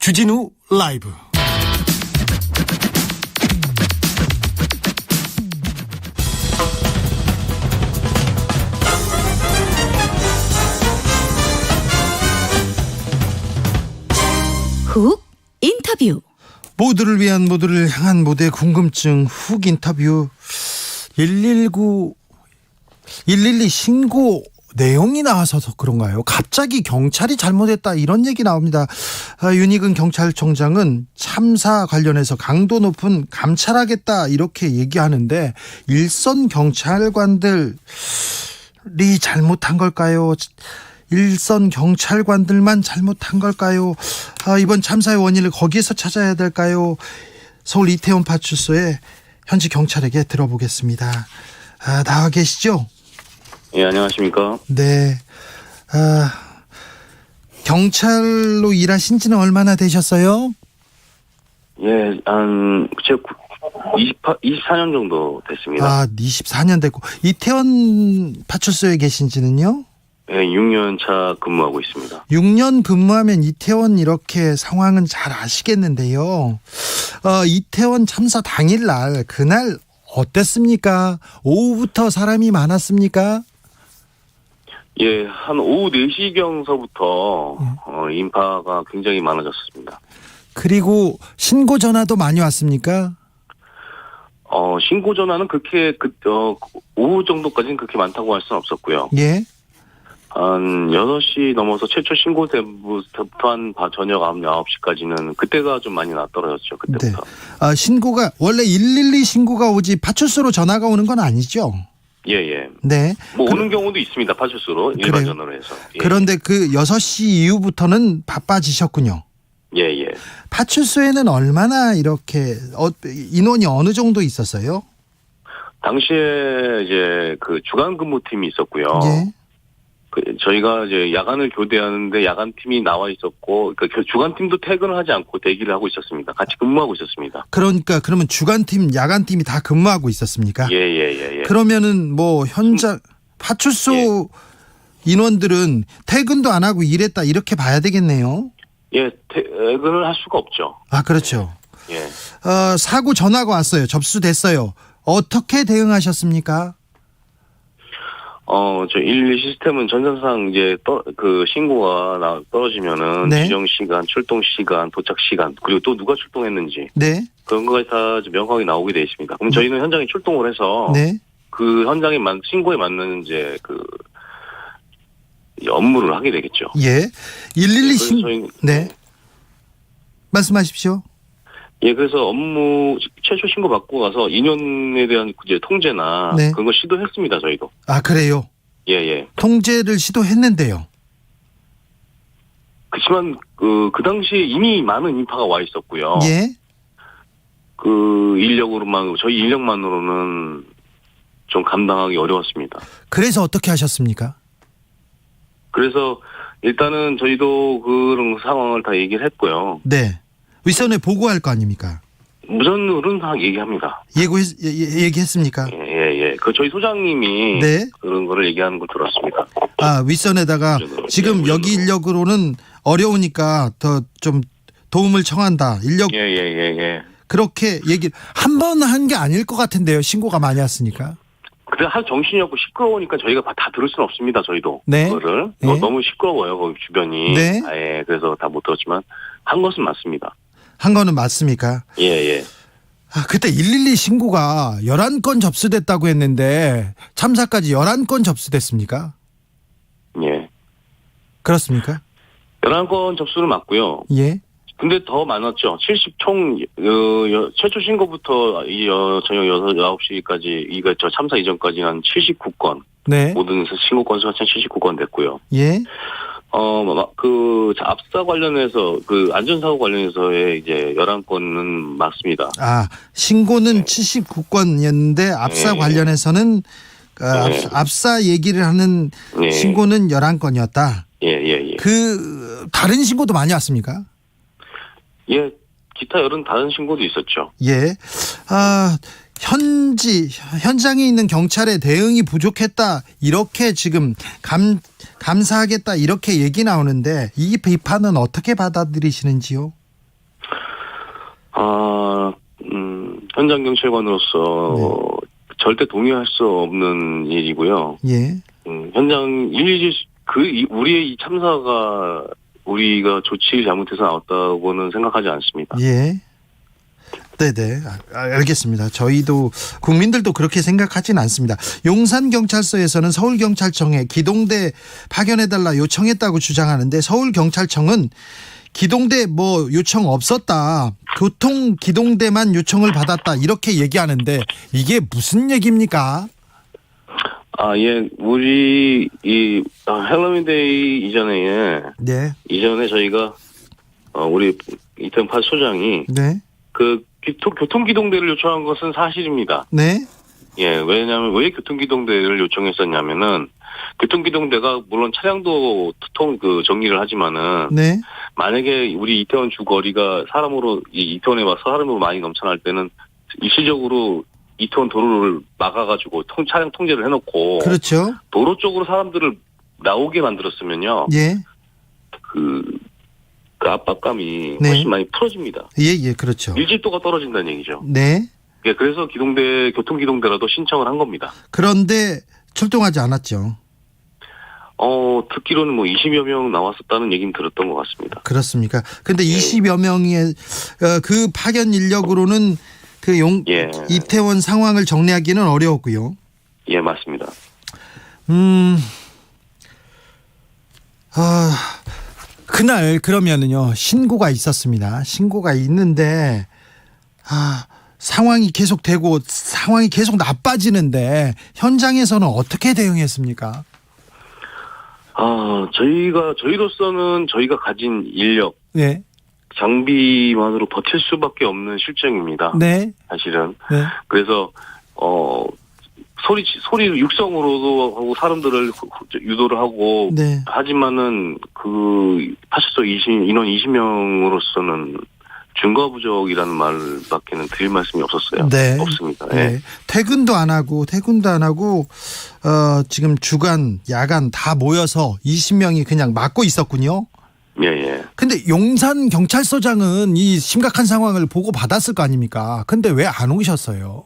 주진우 라이브. 훅 인터뷰. 모두를 위한, 모두를 향한 모두의 궁금증 훅 인터뷰. 119 112 신고 내용이 나와서 그런가요? 갑자기 경찰이 잘못했다 이런 얘기 나옵니다. 윤희근 경찰청장은 참사 관련해서 강도 높은 감찰하겠다 이렇게 얘기하는데, 일선 경찰관들이 잘못한 걸까요? 일선 경찰관들만 잘못한 걸까요? 이번 참사의 원인을 거기에서 찾아야 될까요? 서울 이태원 파출소의 현지 경찰에게 들어보겠습니다. 나와 계시죠? 예, 안녕하십니까? 네. 경찰로 일하신 지는 얼마나 되셨어요? 예, 제가 24년 정도 됐습니다. 24년 됐고, 이태원 파출소에 계신 지는요? 예, 6년 차 근무하고 있습니다. 6년 근무하면 이태원 이렇게 상황은 잘 아시겠는데요. 이태원 참사 당일날, 그날 어땠습니까? 오후부터 사람이 많았습니까? 예, 한 오후 4시경서부터 인파가 굉장히 많아졌습니다. 그리고 신고 전화도 많이 왔습니까? 신고 전화는 그렇게 오후 정도까지는 그렇게 많다고 할 수는 없었고요. 예. 한 6시 넘어서 최초 신고부터 한 저녁 9시까지는 그때가 좀 많이 떨어졌죠. 그때부터. 네. 신고가 원래 112 신고가 오지 파출소로 전화가 오는 건 아니죠? 예. 네. 오는 경우도 있습니다. 파출소로 일반 그래요? 전화로 해서. 예. 그런데 그 6시 이후부터는 바빠지셨군요. 예. 파출소에는 얼마나 이렇게 인원이 어느 정도 있었어요? 당시에 이제 그 주간 근무팀이 있었고요. 예. 저희가 이제 야간을 교대하는데 야간팀이 나와 있었고, 그러니까 주간팀도 퇴근을 하지 않고 대기를 하고 있었습니다. 같이 근무하고 있었습니다. 그러니까 그러면 주간팀, 야간팀이 다 근무하고 있었습니까? 예. 그러면은 뭐 현장 파출소 인원들은 퇴근도 안 하고 일했다 이렇게 봐야 되겠네요. 예, 퇴근을 할 수가 없죠. 그렇죠. 예. 사고 전화가 왔어요. 접수됐어요. 어떻게 대응하셨습니까? 저 112 시스템은 전산상 이제 그 신고가 떨어지면은 네. 지정 시간, 출동 시간, 도착 시간, 그리고 또 누가 출동했는지 네. 그런 것이 다 명확하게 나오게 되어 있습니다. 그럼 저희는 현장에 출동을 해서 네. 그 현장에 신고에 맞는 이제 업무를 하게 되겠죠. 예. 112 네. 네. 말씀하십시오. 예, 그래서 업무 최초 신고 받고 가서 인원에 대한 이제 통제나 네. 그런 거 시도했습니다, 저희도. 그래요. 예. 통제를 시도했는데요. 그렇지만 그 당시에 이미 많은 인파가 와 있었고요. 예. 저희 인력만으로는 좀 감당하기 어려웠습니다. 그래서 어떻게 하셨습니까? 그래서 일단은 저희도 그런 상황을 다 얘기를 했고요. 네. 윗선에 보고할 거 아닙니까? 무전으로는 다 얘기합니다. 얘기했습니까? 예. 저희 소장님이 네. 그런 거를 얘기하는 걸 들었습니다. 윗선에다가 지금 여기 인력으로는 어려우니까 더 좀 도움을 청한다. 인력. 예. 그렇게 얘기 한 번 한 게 아닐 것 같은데요. 신고가 많이 왔으니까. 그래 할 정신이 없고 시끄러우니까 저희가 다 들을 수는 없습니다. 저희도 네. 그거를 네. 너무 시끄러워요. 거기 주변이. 네. 그래서 다 못 들었지만 한 것은 맞습니다. 한 거는 맞습니까? 예. 그때 112 신고가 11건 접수됐다고 했는데 참사까지 11건 접수됐습니까? 예. 그렇습니까? 11건 접수는 맞고요. 예. 근데 더 많았죠. 70총 최초 신고부터 저녁 9시까지 저 참사 이전까지 한 79건. 네. 모든 신고 건수가 79건 됐고요. 예. 압사 관련해서 안전사고 관련해서의 이제 11건은 맞습니다. 신고는 79건이었는데 압사 관련해서는 압사 얘기를 하는 신고는 11건이었다. 예. 다른 신고도 많이 왔습니까? 예, 기타 다른 신고도 있었죠. 예. 현장에 있는 경찰의 대응이 부족했다. 이렇게 지금 감사하겠다. 이렇게 얘기 나오는데 이 비판은 어떻게 받아들이시는지요? 현장 경찰관으로서 절대 동의할 수 없는 일이고요. 예. 현장 우리의 이 참사가 우리가 조치를 잘못해서 나왔다고는 생각하지 않습니다. 예. 네네. 알겠습니다. 저희도 국민들도 그렇게 생각하진 않습니다. 용산경찰서에서는 서울경찰청에 기동대 파견해달라 요청했다고 주장하는데 서울경찰청은 기동대 요청 없었다. 교통기동대만 요청을 받았다. 이렇게 얘기하는데 이게 무슨 얘기입니까? 예. 우리 헬로윈데이 이전에 저희가 우리 이태원 파수소장이 네. 교통기동대를 요청한 것은 사실입니다. 네. 예, 왜냐하면 왜 교통기동대를 요청했었냐면은 교통기동대가 물론 차량도 정리를 하지만은 네. 만약에 우리 이태원 주거리가 이태원에 와서 사람으로 많이 넘쳐날 때는 일시적으로 이태원 도로를 막아가지고 차량 통제를 해놓고 그렇죠. 도로 쪽으로 사람들을 나오게 만들었으면요. 예. 그 압박감이 네. 훨씬 많이 풀어집니다. 예, 그렇죠. 밀집도가 떨어진다는 얘기죠. 네. 예, 그래서 교통기동대라도 신청을 한 겁니다. 그런데 출동하지 않았죠. 듣기로는 20여 명 나왔었다는 얘기는 들었던 것 같습니다. 그렇습니까? 근데 20여 명의 그 파견 인력으로는 이태원 상황을 정리하기는 어려웠고요. 예, 맞습니다. 그날 그러면은요 신고가 있었습니다. 신고가 있는데 상황이 계속되고 상황이 계속 나빠지는데 현장에서는 어떻게 대응했습니까? 저희로서는 저희가 가진 인력, 네, 장비만으로 버틸 수밖에 없는 실정입니다. 네, 사실은. 네. 그래서 소리 육성으로도 하고 사람들을 유도를 하고 네. 하지만은 파출소 인원 20명으로서는 증거 부족이라는 말밖에는 드릴 말씀이 없었어요. 네. 없습니다. 네. 예. 퇴근도 안 하고 지금 주간, 야간 다 모여서 20명이 그냥 막고 있었군요. 예. 근데 용산 경찰서장은 이 심각한 상황을 보고 받았을 거 아닙니까? 근데 왜 안 오셨어요?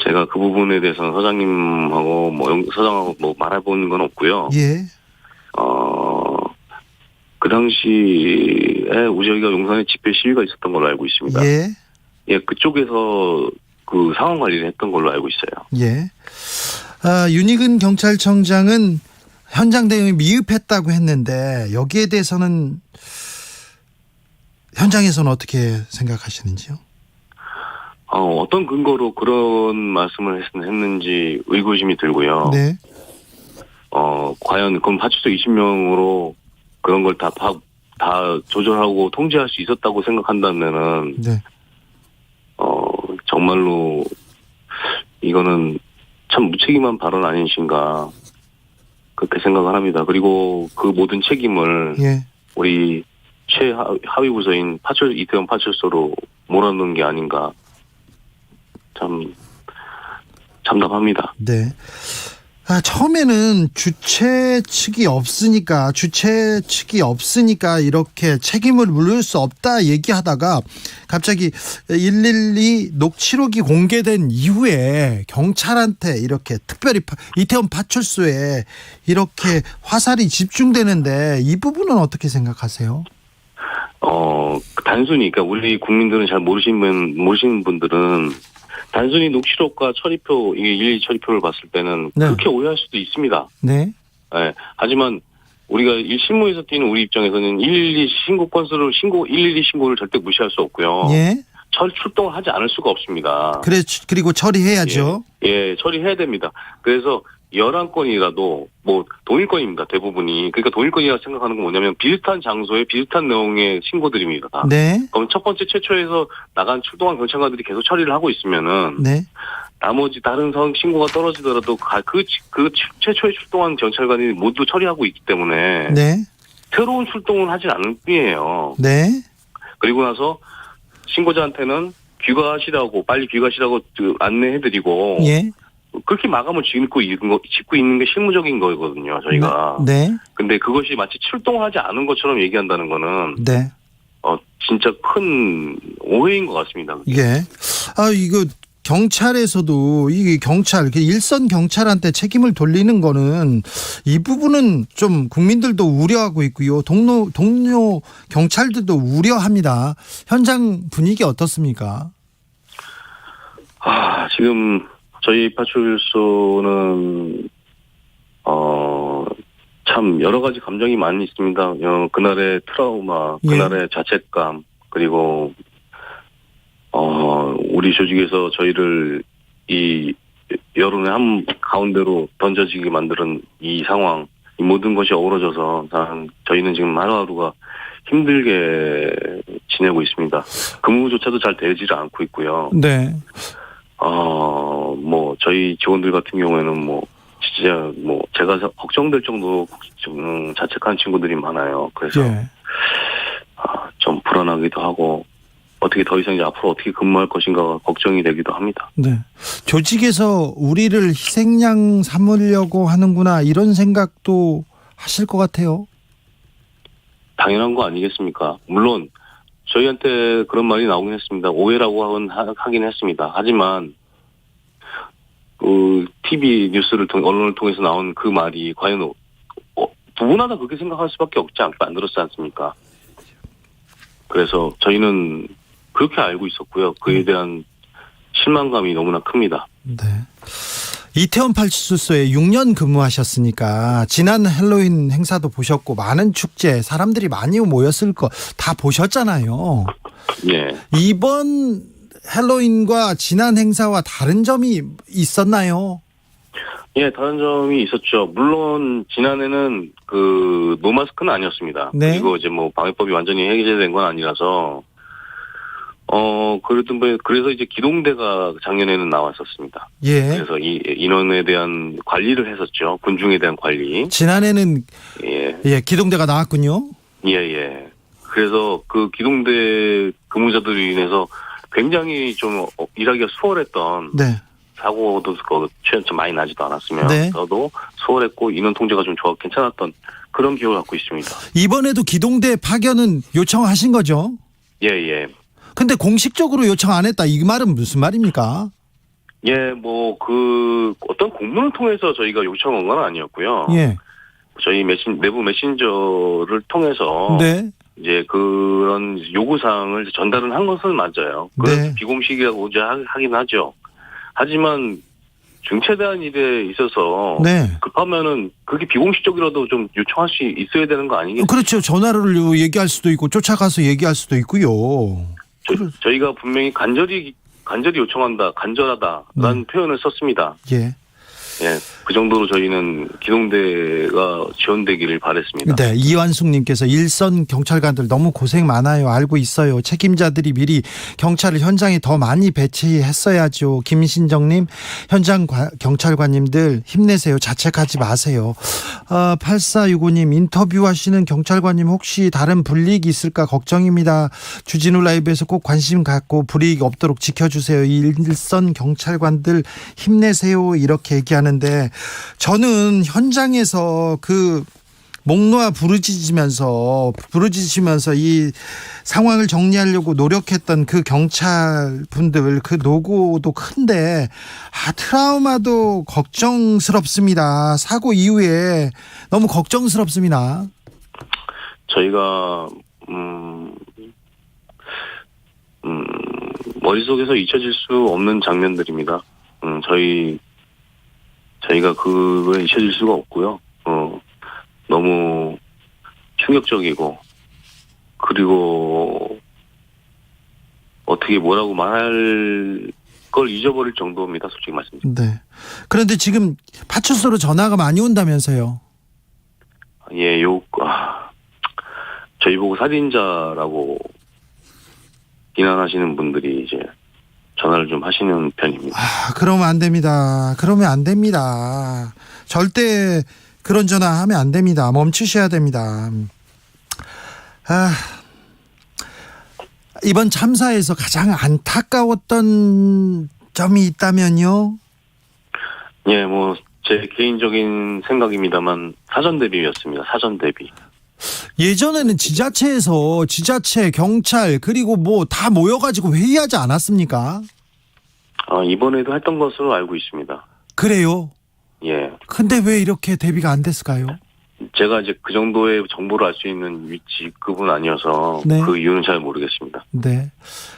제가 그 부분에 대해서는 서장님하고 서장하고 말해본 건 없고요. 예. 그 당시에 저희가 용산에 집회 시위가 있었던 걸로 알고 있습니다. 예. 예, 그쪽에서 그 상황 관리를 했던 걸로 알고 있어요. 예. 윤희근 경찰청장은 현장 대응이 미흡했다고 했는데 여기에 대해서는 현장에서는 어떻게 생각하시는지요? 어떤 근거로 그런 말씀을 했는지 의구심이 들고요. 네. 과연 그럼 파출소 20명으로 그런 걸 다 조절하고 통제할 수 있었다고 생각한다면은, 네. 정말로 이거는 참 무책임한 발언 아니신가 그렇게 생각을 합니다. 그리고 그 모든 책임을 예. 우리 최하위 부서인 이태원 파출소로 몰아넣는 게 아닌가 참 참담합니다. 네. 처음에는 주최 측이 없으니까 이렇게 책임을 물을 수 없다 얘기하다가 갑자기 112 녹취록이 공개된 이후에 경찰한테 이렇게 특별히 이태원 파출소에 이렇게 화살이 집중되는데 이 부분은 어떻게 생각하세요? 단순히 그러니까 우리 국민들은 잘 모르시는 분들은 단순히 녹취록과 처리표, 이게 112 처리표를 봤을 때는 네. 그렇게 오해할 수도 있습니다. 네. 네. 하지만 우리가 실무에서 뛰는 우리 입장에서는 112 신고 건수를 112 신고를 절대 무시할 수 없고요. 예. 출동을 하지 않을 수가 없습니다. 그리고 처리해야죠. 예, 처리해야 됩니다. 그래서 11건이라도 동일건입니다. 대부분이. 그러니까 동일건이라고 생각하는 건 뭐냐면 비슷한 장소에 비슷한 내용의 신고들입니다. 네. 그럼 첫 번째 최초에서 출동한 경찰관들이 계속 처리를 하고 있으면은 네. 나머지 다른 신고가 떨어지더라도 그 최초에 출동한 경찰관이 모두 처리하고 있기 때문에 네. 새로운 출동을 하진 않을 뿐이에요. 네. 그리고 나서 신고자한테는 빨리 귀가하시라고 안내해드리고 예. 그렇게 마감을 짓고 있는 게 실무적인 거거든요, 저희가. 네. 근데 그것이 마치 출동하지 않은 것처럼 얘기한다는 거는 네. 진짜 큰 오해인 것 같습니다. 예. 이거 경찰에서도 이게 일선 경찰한테 책임을 돌리는 거는 이 부분은 좀 국민들도 우려하고 있고요. 동료 경찰들도 우려합니다. 현장 분위기 어떻습니까? 지금 저희 파출소는 참 여러 가지 감정이 많이 있습니다. 그날의 트라우마, 그날의 자책감, 그리고 우리 조직에서 저희를 이 여론의 한 가운데로 던져지게 만드는 이 상황, 이 모든 것이 어우러져서 저희는 지금 하루하루가 힘들게 지내고 있습니다. 근무조차도 잘 되지를 않고 있고요. 네. 저희 직원들 같은 경우에는 진짜 제가 걱정될 정도로 자책한 친구들이 많아요. 그래서 예. 좀 불안하기도 하고 어떻게 더 이상 이제 앞으로 어떻게 근무할 것인가가 걱정이 되기도 합니다. 네. 조직에서 우리를 희생양 삼으려고 하는구나 이런 생각도 하실 것 같아요. 당연한 거 아니겠습니까? 물론 저희한테 그런 말이 나오긴 했습니다. 오해라고 하긴 했습니다. 하지만 TV 뉴스를 언론을 통해서 나온 그 말이 과연 누구나 다 그렇게 생각할 수밖에 없지 만들었지 않습니까? 그래서 저희는 그렇게 알고 있었고요. 그에 대한 실망감이 너무나 큽니다. 네. 이태원 파출소에 6년 근무하셨으니까 지난 헬로윈 행사도 보셨고 많은 축제 사람들이 많이 모였을 거 다 보셨잖아요. 예. 이번 헬로윈과 지난 행사와 다른 점이 있었나요? 예, 다른 점이 있었죠. 물론 지난해는 노마스크는 아니었습니다. 네. 그리고 이제 방역법이 완전히 해제된 건 아니라서 그래서 이제 기동대가 작년에는 나왔었습니다. 예. 그래서 이 인원에 대한 관리를 했었죠. 군중에 대한 관리. 지난해는 예, 기동대가 나왔군요. 예. 그래서 그 기동대 근무자들로 인해서 굉장히 좀 일하기가 수월했던 네. 사고도 좀 많이 나지도 않았으면 네. 저도 수월했고 인원 통제가 좀 괜찮았던 그런 기억을 갖고 있습니다. 이번에도 기동대 파견은 요청하신 거죠? 예. 근데 공식적으로 요청 안 했다 이 말은 무슨 말입니까? 예, 어떤 공문을 통해서 저희가 요청한 건 아니었고요. 예. 저희 내부 메신저를 통해서 네. 이제 그런 요구사항을 전달은 한 것은 맞아요. 네. 비공식이라고 이제 하긴 하죠. 하지만 중체대한 일에 있어서 네. 급하면은 그게 비공식적이라도 좀 요청할 수 있어야 되는 거 아니겠습니까? 그렇죠. 전화로 얘기할 수도 있고 쫓아가서 얘기할 수도 있고요. 저희가 분명히 간절히 요청한다, 간절하다라는 표현을 썼습니다. 예. 예, 그 정도로 저희는 기동대가 지원되기를 바랬습니다. 네, 이완숙님께서 일선 경찰관들 너무 고생 많아요. 알고 있어요. 책임자들이 미리 경찰을 현장에 더 많이 배치했어야죠. 김신정님, 현장 경찰관님들 힘내세요. 자책하지 마세요. 8465님, 인터뷰하시는 경찰관님 혹시 다른 불이익이 있을까 걱정입니다. 주진우 라이브에서 꼭 관심 갖고 불이익 없도록 지켜주세요. 일선 경찰관들 힘내세요. 이렇게 얘기하는데 저는 현장에서 목 놓아 부르짖으면서 이 상황을 정리하려고 노력했던 그 경찰분들 그 노고도 큰데 트라우마도 걱정스럽습니다. 사고 이후에 너무 걱정스럽습니다. 저희가 머릿속에서 잊혀질 수 없는 장면들입니다. 저희가 그걸 잊혀질 수가 없고요. 너무 충격적이고, 그리고 어떻게 뭐라고 말할 걸 잊어버릴 정도입니다. 솔직히 말씀드립니다. 네. 그런데 지금 파출소로 전화가 많이 온다면서요? 예, 저희 보고 살인자라고 비난하시는 분들이 이제 전화를 좀 하시는 편입니다. 그러면 안 됩니다. 절대 그런 전화 하면 안 됩니다. 멈추셔야 됩니다. 이번 참사에서 가장 안타까웠던 점이 있다면요? 예, 제 개인적인 생각입니다만 사전 대비였습니다. 사전 대비. 예전에는 지자체에서 지자체, 경찰 그리고 뭐 다 모여가지고 회의하지 않았습니까? 이번에도 했던 것으로 알고 있습니다. 그래요? 예. 근데 왜 이렇게 대비가 안 됐을까요? 제가 이제 그 정도의 정보를 알 수 있는 위치급은 아니어서 네. 그 이유는 잘 모르겠습니다. 네.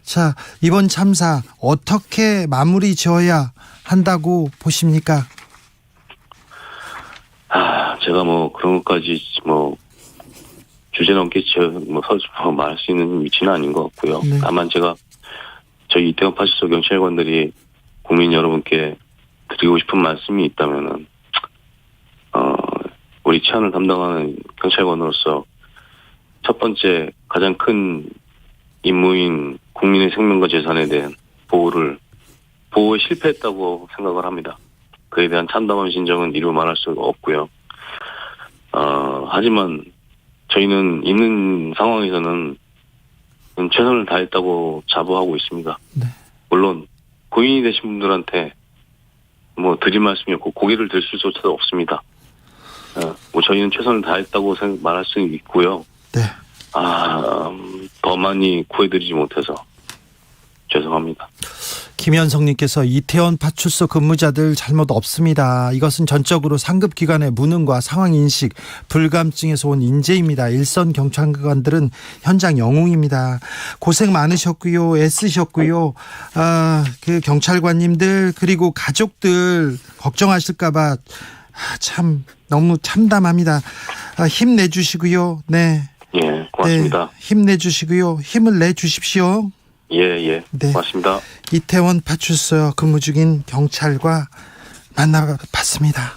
자, 이번 참사 어떻게 마무리 지어야 한다고 보십니까? 제가 뭐 그런 것까지 뭐 주제넘게 말할 수 있는 위치는 아닌 것 같고요. 네. 다만 제가 저희 이태원 파출소 경찰관들이 국민 여러분께 드리고 싶은 말씀이 있다면은 우리 치안을 담당하는 경찰관으로서 첫 번째 가장 큰 임무인 국민의 생명과 재산에 대한 보호에 실패했다고 생각을 합니다. 그에 대한 참담한 심정은 이루 말할 수가 없고요. 하지만 저희는 있는 상황에서는 최선을 다했다고 자부하고 있습니다. 네. 물론 고인이 되신 분들한테 뭐 드릴 말씀이 없고 고개를 들 수조차도 없습니다. 뭐 저희는 최선을 다했다고 말할 수 있고요. 네. 더 많이 구해드리지 못해서 죄송합니다. 김현성님께서 이태원 파출소 근무자들 잘못 없습니다. 이것은 전적으로 상급기관의 무능과 상황인식, 불감증에서 온 인재입니다. 일선 경찰관들은 현장 영웅입니다. 고생 많으셨고요. 애쓰셨고요. 그 경찰관님들 그리고 가족들 걱정하실까봐 참 너무 참담합니다. 힘내주시고요. 네. 예, 고맙습니다. 네, 힘내주시고요. 힘을 내주십시오. 예. 네. 고맙습니다. 이태원 파출소 근무 중인 경찰과 만나봤습니다.